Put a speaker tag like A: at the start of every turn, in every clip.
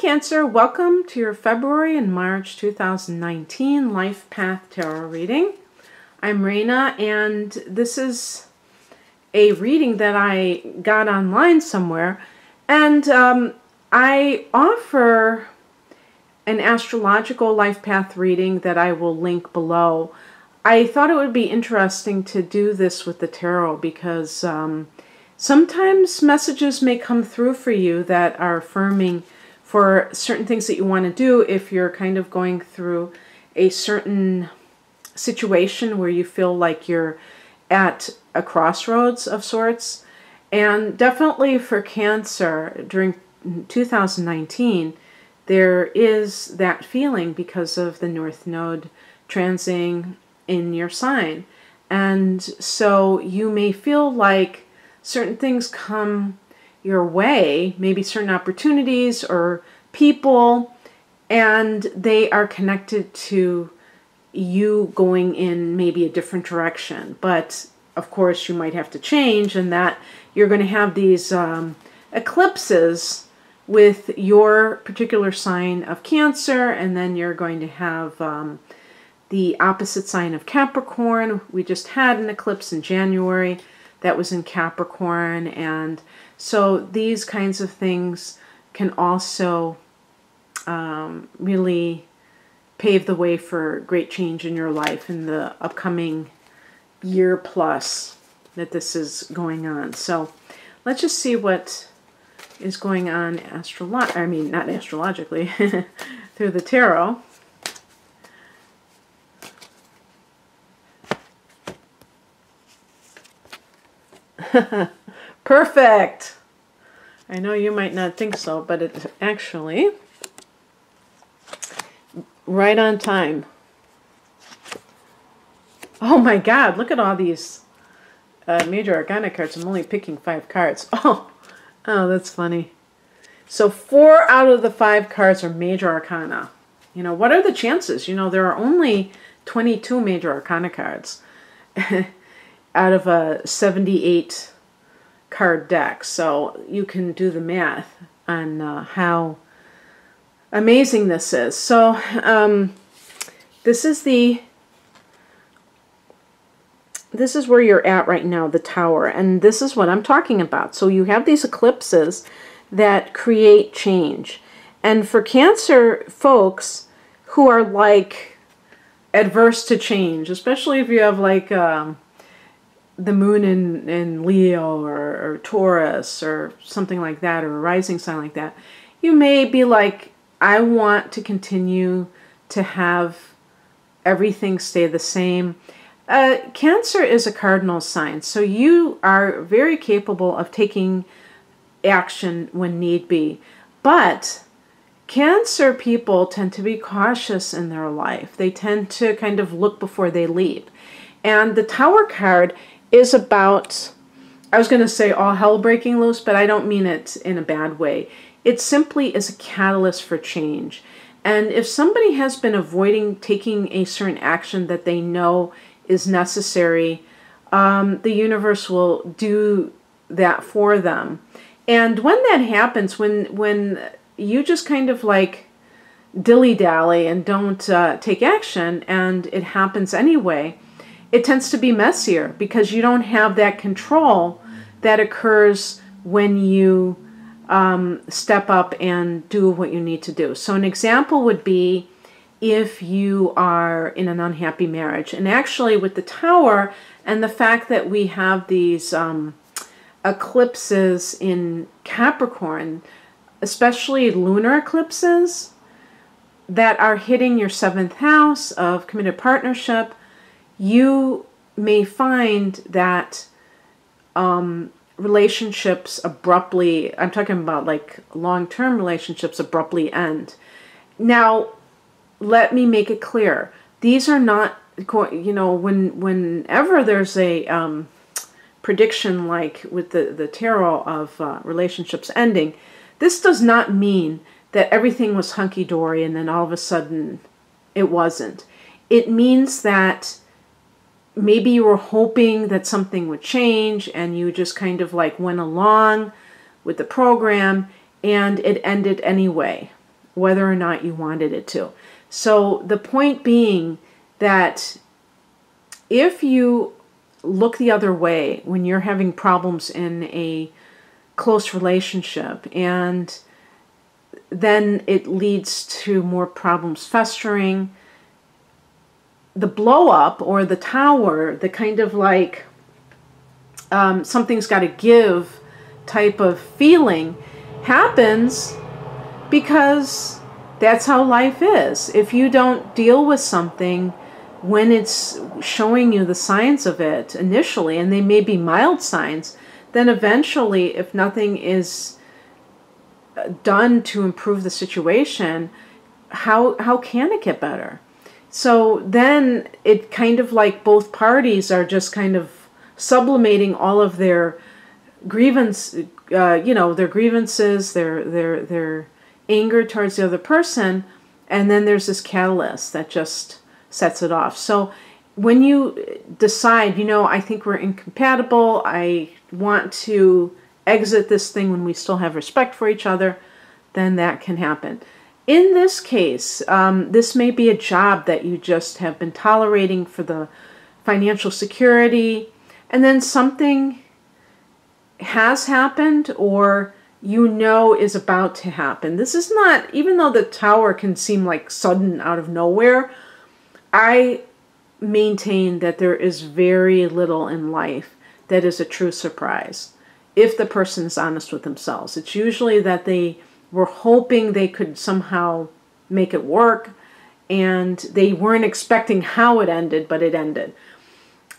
A: Cancer, welcome to your February and March 2019 Life Path Tarot reading. I'm Raina, and this is a reading that I got online somewhere, and I offer an astrological life path reading that I will link below. I thought it would be interesting to do this with the tarot because sometimes messages may come through for you that are affirming for certain things that you want to do if you're kind of going through a certain situation where you feel like you're at a crossroads of sorts. And definitely for Cancer during 2019, there is that feeling because of the North Node transiting in your sign. And so you may feel like certain things come your way, maybe certain opportunities or people, and they are connected to you going in maybe a different direction. But of course you might have to change, and that you're going to have these eclipses with your particular sign of Cancer, and then you're going to have the opposite sign of Capricorn. We just had an eclipse in January that was in Capricorn, and so these kinds of things can also really pave the way for great change in your life in the upcoming year plus that this is going on. So let's just see what is going on not astrologically, through the tarot. Perfect! I know you might not think so, but it's actually right on time. Oh my God, look at all these major arcana cards. I'm only picking 5 cards. Oh, that's funny. So 4 out of the 5 cards are major arcana. You know, what are the chances? You know, there are only 22 major arcana cards out of a 78 card deck. So you can do the math on how amazing this is. So this is where you're at right now, the Tower, and this is what I'm talking about. So you have these eclipses that create change. And for Cancer folks who are like adverse to change, especially if you have like the moon in Leo or Taurus or something like that, or a rising sign like that, you may be like, I want to continue to have everything stay the same. Cancer is a cardinal sign, so you are very capable of taking action when need be. But Cancer people tend to be cautious in their life. They tend to kind of look before they leap. And the Tower card is about, I was going to say all hell breaking loose, but I don't mean it in a bad way. It simply is a catalyst for change. And if somebody has been avoiding taking a certain action that they know is necessary, the universe will do that for them. And when that happens, when you just kind of like dilly-dally and don't take action, and it happens anyway, it tends to be messier because you don't have that control that occurs when you step up and do what you need to do. So an example would be if you are in an unhappy marriage. And actually with the Tower and the fact that we have these eclipses in Capricorn, especially lunar eclipses that are hitting your 7th house of committed partnership, you may find that relationships abruptly, I'm talking about like long-term relationships, abruptly end. Now, let me make it clear. These are not, you know, whenever there's a prediction like with the tarot of relationships ending, this does not mean that everything was hunky-dory and then all of a sudden it wasn't. It means that maybe you were hoping that something would change and you just kind of like went along with the program and it ended anyway. whether or not you wanted it to. So the point being that if you look the other way when you're having problems in a close relationship, and then it leads to more problems festering, the blow up or the tower, the kind of like something's got to give type of feeling happens because that's how life is. If you don't deal with something when it's showing you the signs of it initially, and they may be mild signs, then eventually, if nothing is done to improve the situation, how can it get better? So then it kind of like both parties are just kind of sublimating all of their grievances, their anger towards the other person, and then there's this catalyst that just sets it off. So when you decide, I think we're incompatible, I want to exit this thing when we still have respect for each other, then that can happen. In this case, this may be a job that you just have been tolerating for the financial security, and then something has happened or is about to happen. This is not, even though the tower can seem like sudden out of nowhere, I maintain that there is very little in life that is a true surprise if the person is honest with themselves. It's usually that they were hoping they could somehow make it work, and they weren't expecting how it ended, but it ended.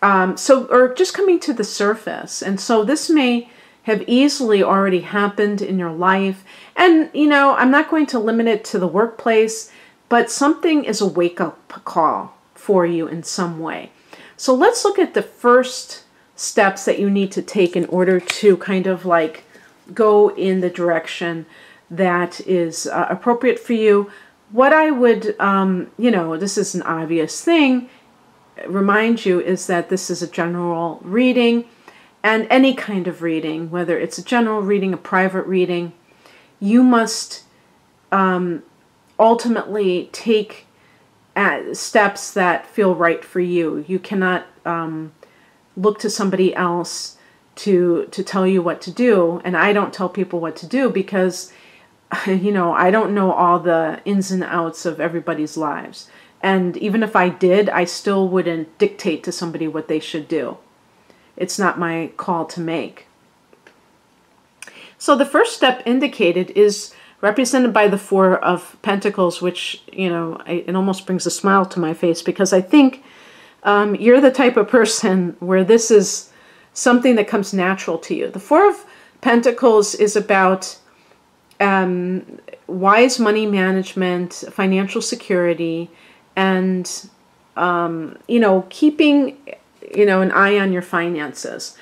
A: Or just coming to the surface. And so this may have easily already happened in your life. And, I'm not going to limit it to the workplace, but something is a wake-up call for you in some way. So let's look at the first steps that you need to take in order to kind of like go in the direction that is appropriate for you. What I would, this is an obvious thing, remind you is that this is a general reading, and any kind of reading, whether it's a general reading, a private reading, you must ultimately take steps that feel right for you. You cannot look to somebody else to tell you what to do, and I don't tell people what to do because I don't know all the ins and outs of everybody's lives. And even if I did, I still wouldn't dictate to somebody what they should do. It's not my call to make. So the first step indicated is represented by the Four of Pentacles, which, it almost brings a smile to my face because I think you're the type of person where this is something that comes natural to you. The Four of Pentacles is about wise money management, financial security, and, keeping, an eye on your finances.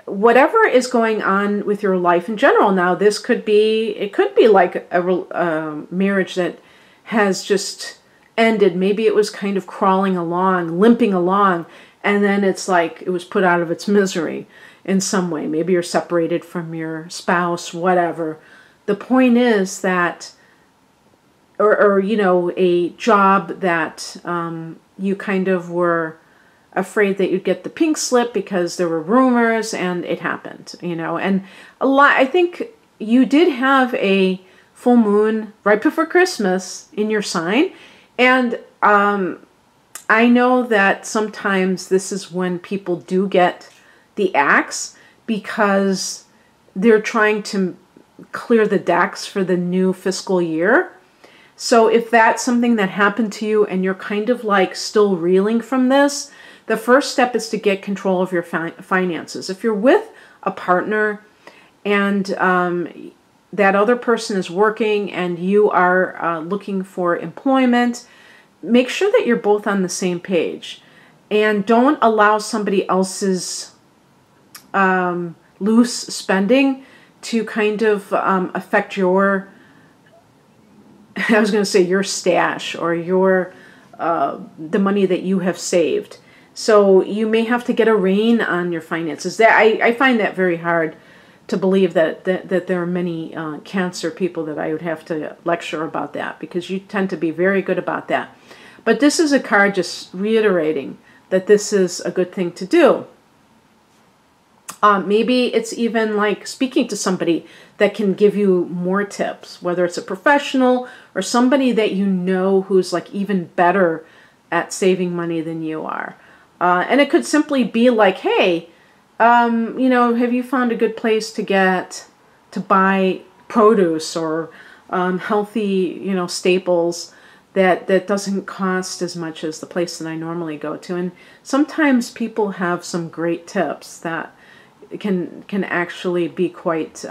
A: Whatever is going on with your life in general now, it could be like a marriage that has just ended. Maybe it was kind of crawling along, limping along, and then it's like it was put out of its misery in some way. Maybe you're separated from your spouse, whatever. The point is that, or a job that you kind of were afraid that you'd get the pink slip because there were rumors, and it happened, and a lot. I think you did have a full moon right before Christmas in your sign, and I know that sometimes this is when people do get the axe because they're trying to clear the decks for the new fiscal year. So if that's something that happened to you and you're kind of like still reeling from this, the first step is to get control of your finances. If you're with a partner and that other person is working and you are looking for employment, make sure that you're both on the same page. And don't allow somebody else's loose spending to kind of affect your, I was going to say your stash or your the money that you have saved. So you may have to get a rein on your finances. I find that very hard to believe that there are many Cancer people that I would have to lecture about that, because you tend to be very good about that. But this is a card just reiterating that this is a good thing to do. Maybe it's even like speaking to somebody that can give you more tips, whether it's a professional or somebody that you know who's like even better at saving money than you are. And it could simply be like, hey, you know, have you found a good place to buy produce or healthy, you know, staples that doesn't cost as much as the place that I normally go to? And sometimes people have some great tips that can actually be quite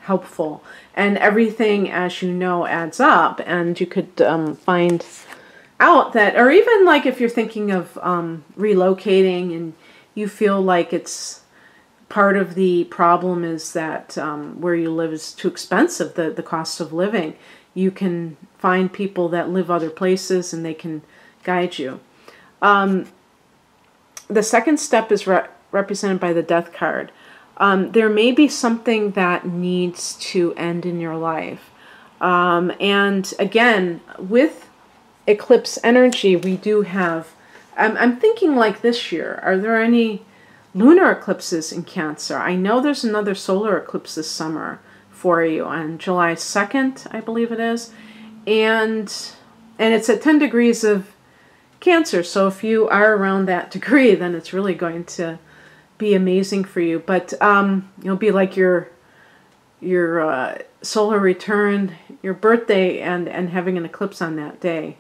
A: helpful. And everything, as you know, adds up. And you could find out that, or even like if you're thinking of relocating and you feel like it's part of the problem is that where you live is too expensive, the cost of living, you can find people that live other places and they can guide you. The second step is represented by the Death card. There may be something that needs to end in your life. And again, with eclipse energy, we do have, I'm thinking like this year, are there any lunar eclipses in Cancer? I know there's another solar eclipse this summer for you on July 2nd, I believe it is. And it's at 10 degrees of Cancer. So if you are around that degree, then it's really going to be amazing for you. But you'll be like your solar return, your birthday, and having an eclipse on that day.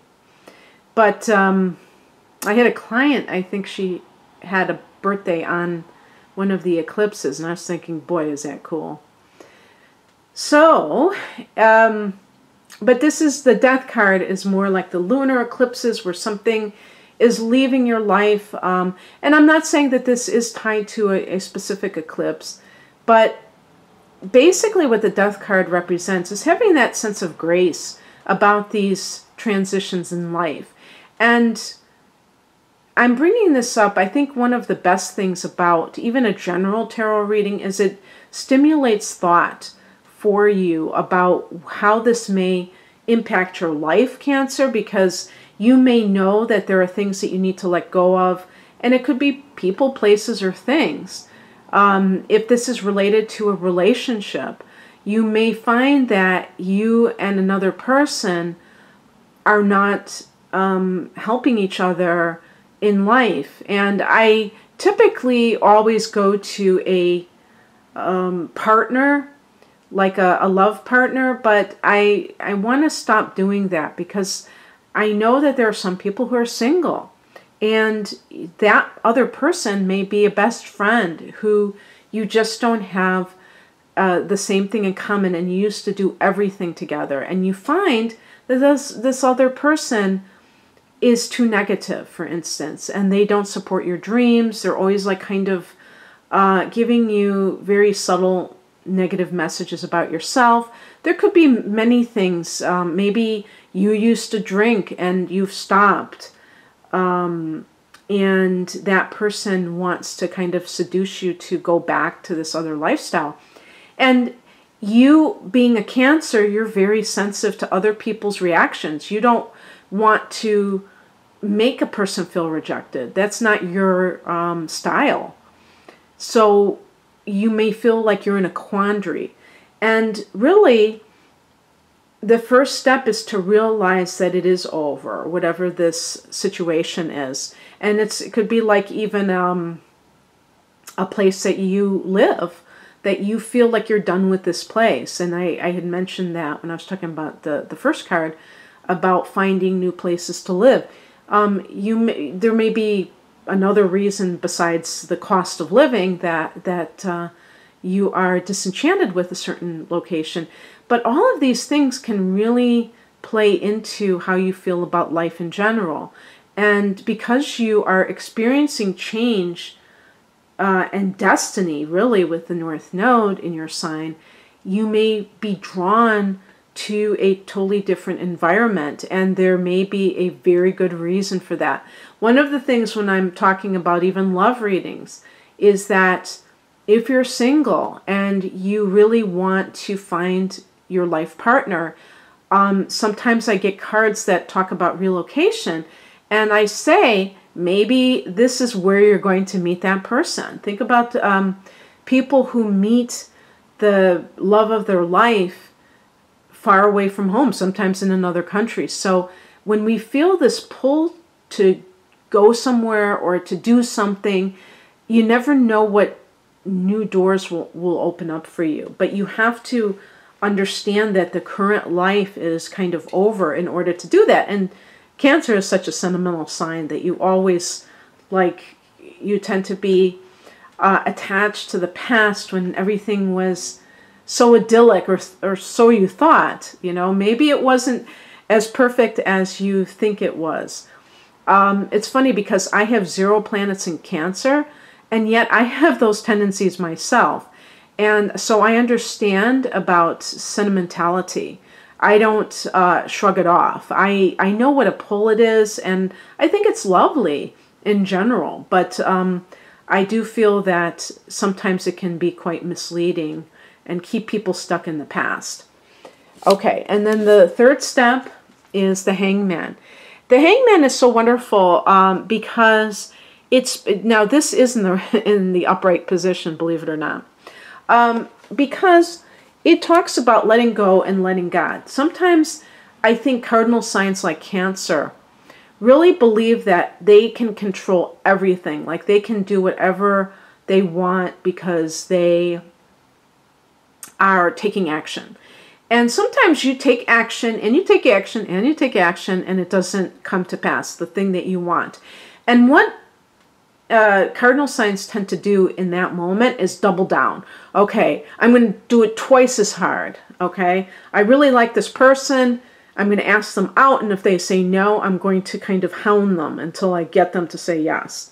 A: But I had a client, I think she had a birthday on one of the eclipses, and I was thinking, boy, is that cool. So, but this is, the Death card is more like the lunar eclipses where something is leaving your life. And I'm not saying that this is tied to a specific eclipse, but basically what the Death card represents is having that sense of grace about these transitions in life. And I'm bringing this up, I think one of the best things about even a general tarot reading is it stimulates thought for you about how this may impact your life, Cancer, because you may know that there are things that you need to let go of, and it could be people, places, or things. If this is related to a relationship, you may find that you and another person are not helping each other in life. And I typically always go to a partner, like a love partner, but I want to stop doing that because I know that there are some people who are single, and that other person may be a best friend who you just don't have the same thing in common, and you used to do everything together, and you find that this other person is too negative, for instance, and they don't support your dreams. They're always like kind of giving you very subtle negative messages about yourself. There could be many things. Maybe you used to drink and you've stopped, and that person wants to kind of seduce you to go back to this other lifestyle. And you being a Cancer, you're very sensitive to other people's reactions. You don't want to make a person feel rejected. That's not your style. So you may feel like you're in a quandary. And really, the first step is to realize that it is over, whatever this situation is. And it could be like even a place that you live, that you feel like you're done with this place. And I had mentioned that when I was talking about the first card, about finding new places to live. There may be another reason besides the cost of living that you are disenchanted with a certain location. But all of these things can really play into how you feel about life in general. And because you are experiencing change and destiny, really, with the North Node in your sign, you may be drawn to a totally different environment, and there may be a very good reason for that. One of the things when I'm talking about even love readings is that if you're single and you really want to find your life partner, sometimes I get cards that talk about relocation, and I say, maybe this is where you're going to meet that person. Think about people who meet the love of their life far away from home, sometimes in another country. So when we feel this pull to go somewhere or to do something, you never know what new doors will open up for you. But you have to understand that the current life is kind of over in order to do that. And Cancer is such a sentimental sign that you always, like, you tend to be attached to the past when everything was so idyllic, or so you thought. You know, maybe it wasn't as perfect as you think it was. It's funny because I have 0 planets in Cancer, and yet I have those tendencies myself. And so I understand about sentimentality. I don't shrug it off. I know what a pull it is, and I think it's lovely in general. But I do feel that sometimes it can be quite misleading and keep people stuck in the past. Okay, and then the third step is the Hangman. The Hangman is so wonderful because it's, now this is in the upright position, believe it or not, because it talks about letting go and letting God. Sometimes I think cardinal signs like Cancer really believe that they can control everything, like they can do whatever they want because they are taking action. And sometimes you take action and you take action and you take action and it doesn't come to pass, the thing that you want. And what cardinal signs tend to do in that moment is double down. Okay, I'm going to do it twice as hard. Okay, I really like this person. I'm going to ask them out, and if they say no, I'm going to kind of hound them until I get them to say yes.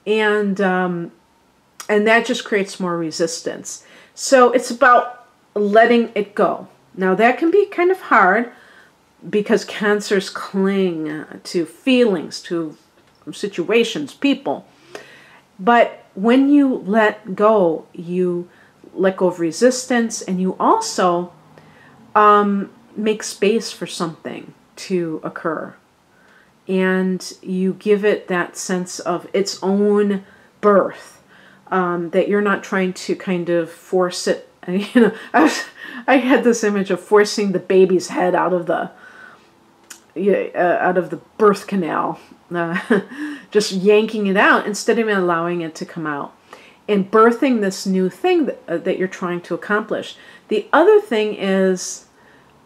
A: And that just creates more resistance. So it's about letting it go. Now that can be kind of hard because Cancers cling to feelings, to situations, people. But when you let go, you let go of resistance, and you also make space for something to occur. And you give it that sense of its own birth, that you're not trying to kind of force it. You know, I had this image of forcing the baby's head out of the birth canal, just yanking it out instead of allowing it to come out and birthing this new thing that you're trying to accomplish. The other thing is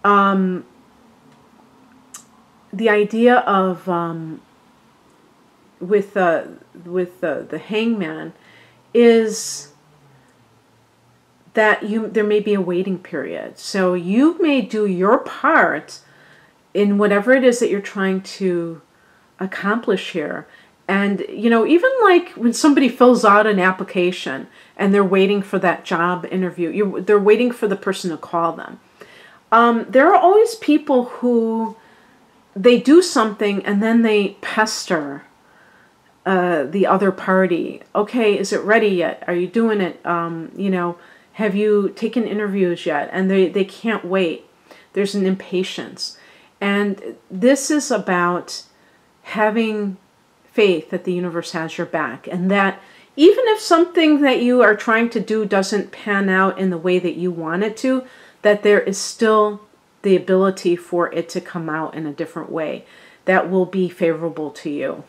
A: the idea of with the Hangman is that there may be a waiting period. So you may do your part in whatever it is that you're trying to accomplish here. And, you know, even like when somebody fills out an application and they're waiting for that job interview, they're waiting for the person to call them. There are always people who, they do something and then they pester the other party. Okay, is it ready yet? Are you doing it? You know, have you taken interviews yet? And they can't wait. There's an impatience. And this is about having faith that the universe has your back, and that even if something that you are trying to do doesn't pan out in the way that you want it to, that there is still the ability for it to come out in a different way that will be favorable to you.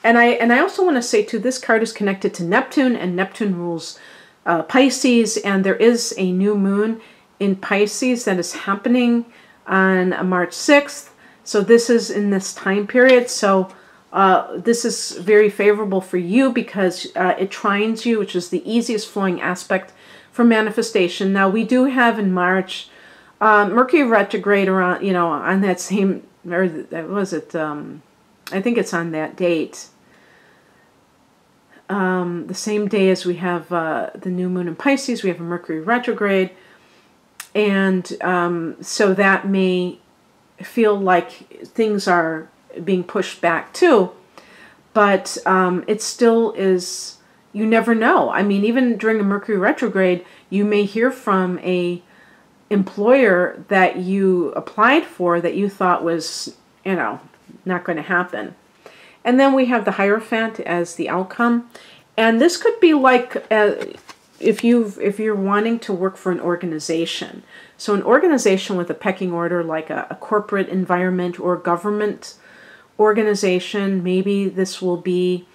A: And I also want to say too, this card is connected to Neptune, and Neptune rules Pisces, and there is a new moon in Pisces that is happening on March 6th. So this is in this time period. So this is very favorable for you because it trines you, which is the easiest flowing aspect for manifestation. Now we do have in March Mercury retrograde around, you know, on that same, or was it? I think it's on that date. The same day as we have the new moon in Pisces, we have a Mercury retrograde. And so that may feel like things are being pushed back too. but it still is, you never know. I mean, even during a Mercury retrograde, you may hear from a employer that you applied for that you thought was, you know, not going to happen. And then we have the Hierophant as the outcome. And this could be like if you're wanting to work for an organization. So an organization with a pecking order, like a corporate environment or government organization, maybe this will be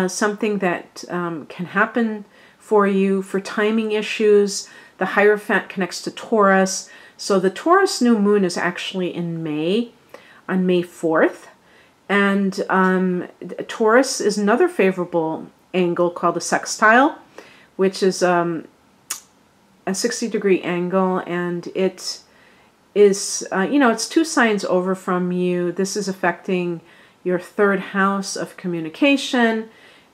A: something that can happen for you. For timing issues, the Hierophant connects to Taurus. So the Taurus new moon is actually in May, on May 4th. And Taurus is another favorable angle called a sextile, which is a 60-degree angle, and it is, you know, it's 2 signs over from you. This is affecting your 3rd house of communication.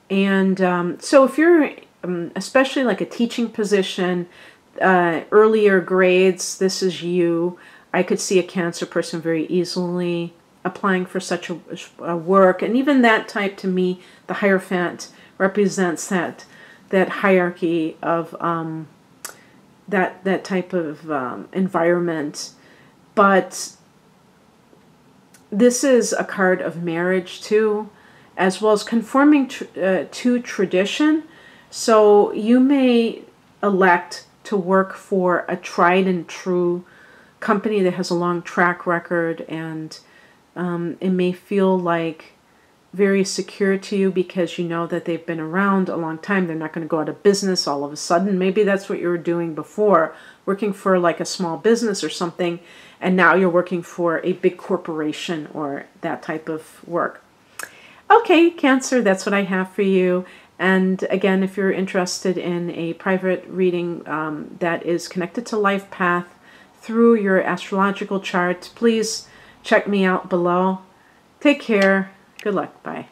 A: And so if you're especially like a teaching position, earlier grades, this is you. I could see a Cancer person very easily applying for such a work. And even that type, to me, the Hierophant represents that hierarchy of that type of environment. But this is a card of marriage too, as well as conforming to tradition. So you may elect to work for a tried and true company that has a long track record, and it may feel like very secure to you because you know that they've been around a long time. They're not going to go out of business all of a sudden. Maybe that's what you were doing before, working for like a small business or something, and now you're working for a big corporation or that type of work. Okay, Cancer, that's what I have for you. And again, if you're interested in a private reading that is connected to life path through your astrological chart, please check me out below. Take care. Good luck. Bye.